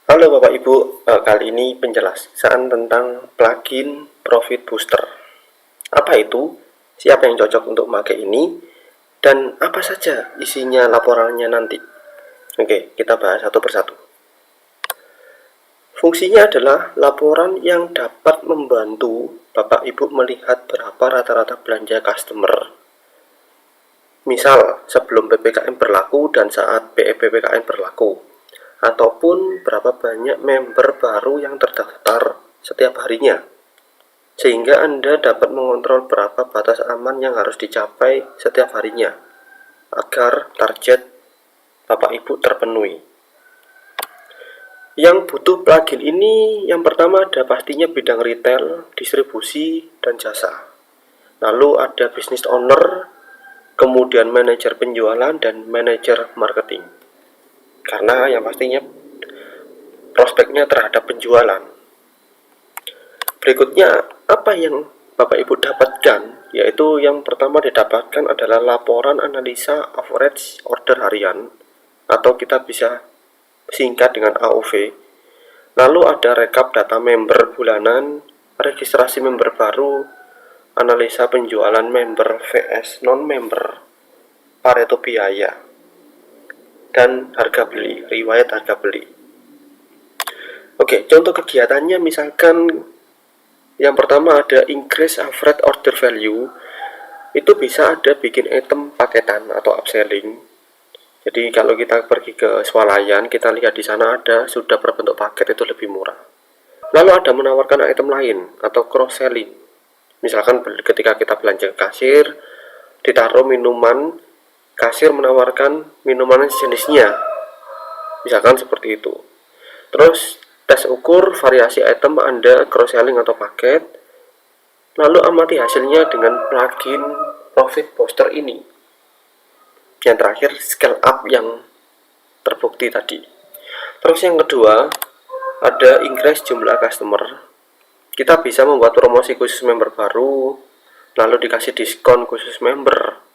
Halo Bapak Ibu, kali ini penjelasan tentang plugin Profit Booster. Apa itu? Siapa yang cocok untuk memakai ini? Dan apa saja isinya laporannya nanti? Oke, kita bahas satu persatu. Fungsinya adalah laporan yang dapat membantu Bapak Ibu melihat berapa rata-rata belanja customer. Misal, sebelum PPKM berlaku dan saat PPKM berlaku. Ataupun berapa banyak member baru yang terdaftar setiap harinya, sehingga Anda dapat mengontrol berapa batas aman yang harus dicapai setiap harinya, agar target Bapak Ibu terpenuhi. Yang butuh plugin ini, yang pertama ada pastinya bidang retail, distribusi, dan jasa. Lalu ada business owner, kemudian manajer penjualan, dan manajer marketing. Karena yang pastinya prospeknya terhadap penjualan. Berikutnya, apa yang Bapak Ibu dapatkan? Yaitu yang pertama didapatkan adalah laporan analisa average order harian, atau kita bisa singkat dengan AOV. Lalu ada rekap data member bulanan, registrasi member baru, analisa penjualan member vs non-member, Pareto biaya, dan harga beli, riwayat harga beli. Oke, contoh kegiatannya misalkan yang pertama ada increase average order value. Itu bisa ada bikin item paketan atau upselling. Jadi kalau kita pergi ke swalayan, kita lihat di sana ada sudah berbentuk paket, itu lebih murah. Lalu ada menawarkan item lain atau cross selling. Misalkan ketika kita belanja ke kasir, ditaruh minuman, kasir menawarkan minuman sejenisnya. Misalkan seperti itu. Terus tes ukur variasi item Anda cross selling atau paket. Lalu amati hasilnya dengan plugin Profit Booster ini. Yang terakhir, scale up yang terbukti tadi. Terus yang kedua, ada increase jumlah customer. Kita bisa membuat promosi khusus member baru, lalu dikasih diskon khusus member.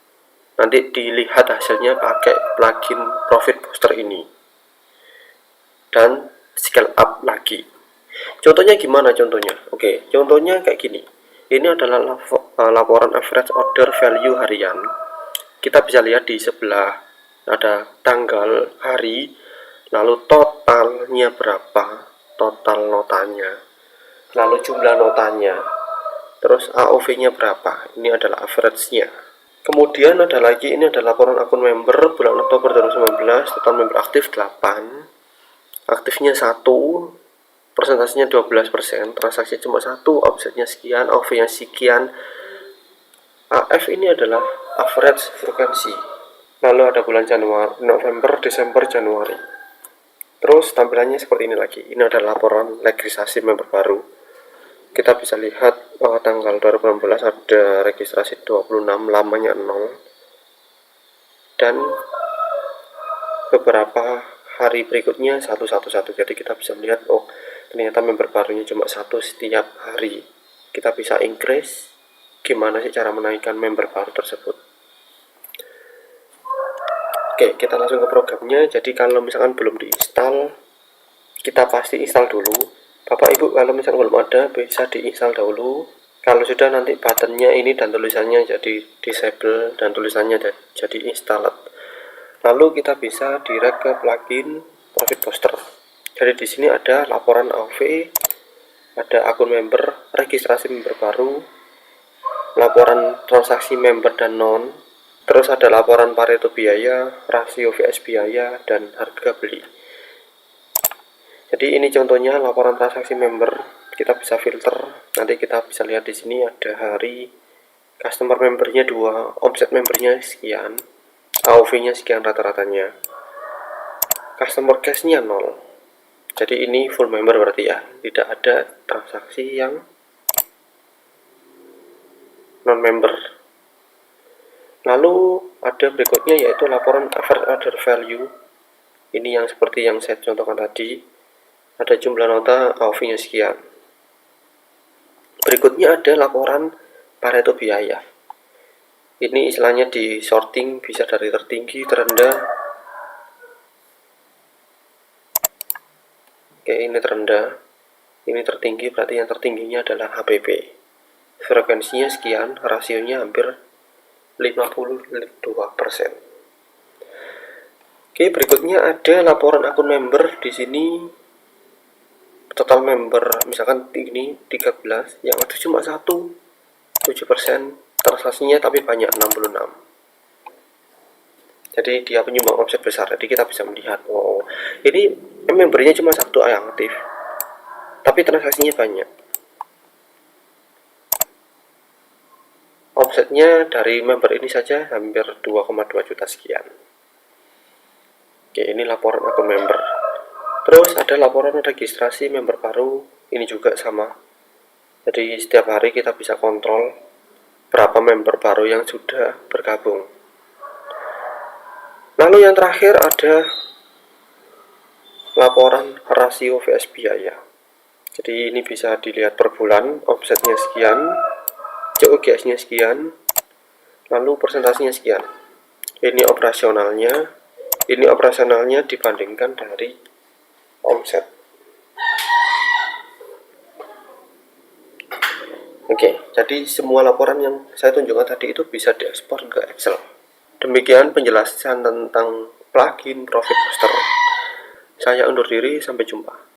Nanti dilihat hasilnya pakai plugin Profit Booster ini. Dan scale up lagi. Contohnya gimana contohnya? Oke, contohnya kayak gini. Ini adalah laporan average order value harian. Kita bisa lihat di sebelah ada tanggal, hari, lalu totalnya berapa, total notanya, lalu jumlah notanya, terus AOV-nya berapa. Ini adalah average-nya. Kemudian ada lagi, ini ada laporan akun member bulan Oktober 2019, total member aktif 8, aktifnya 1, persentasenya 12%, transaksi cuma 1, offsetnya sekian, AOV-nya sekian. AF ini adalah average frekuensi. Lalu ada bulan Januari, November, Desember, Januari. Terus tampilannya seperti ini lagi. Ini adalah laporan registrasi member baru. Kita bisa lihat tanggal 2016 ada registrasi 26, lamanya 0. Dan beberapa hari berikutnya 111. Jadi kita bisa melihat, oh ternyata member barunya cuma 1 setiap hari. Kita bisa increase. Gimana sih cara menaikkan member baru tersebut? Oke, kita langsung ke programnya. Jadi kalau misalkan belum diinstal, kita pasti install dulu. Bapak Ibu kalau misalkan belum ada, bisa diinstal dahulu. Kalau sudah, nanti buttonnya ini dan tulisannya jadi disable dan tulisannya jadi installed. Lalu kita bisa direct ke plugin Profit Booster. Jadi di sini ada laporan AOV, ada akun member, registrasi member baru, laporan transaksi member dan non, terus ada laporan Pareto biaya, rasio vs biaya, dan harga beli. Jadi ini contohnya laporan transaksi member. Kita bisa filter. Nanti kita bisa lihat di sini ada hari, customer membernya 2, omset membernya sekian, AOV-nya sekian rata-ratanya, customer cash-nya 0. Jadi ini full member berarti ya, tidak ada transaksi yang non-member. Lalu ada berikutnya yaitu laporan average order value. Ini yang seperti yang saya contohkan tadi. Ada jumlah nota, AOV-nya sekian. Berikutnya ada laporan Pareto biaya. Ini istilahnya di sorting, bisa dari tertinggi, terendah. Oke, Oke, ini terendah, ini tertinggi, berarti yang tertingginya adalah HPP. Frekuensinya sekian, rasionya hampir 52%. Oke, berikutnya ada laporan akun member. Di sini total member misalkan ini 13, yang ada cuma 7%, transaksinya tapi banyak 66. Jadi dia penyumbang omset besar. Jadi kita bisa melihat, oh ini membernya cuma satu yang aktif, tapi transaksinya banyak. Omsetnya dari member ini saja hampir 2,2 juta sekian. Oke, ini laporan akun member. Terus ada laporan registrasi member baru. Ini juga sama. Jadi setiap hari kita bisa kontrol berapa member baru yang sudah bergabung. Lalu yang terakhir ada laporan rasio vs biaya. Jadi ini bisa dilihat per bulan, omsetnya sekian, COGS-nya sekian, lalu persentasenya sekian. Ini operasionalnya dibandingkan dari omset. Oke, jadi semua laporan yang saya tunjukkan tadi itu bisa diekspor ke Excel. Demikian penjelasan tentang plugin Profit Booster. Saya undur diri, sampai jumpa.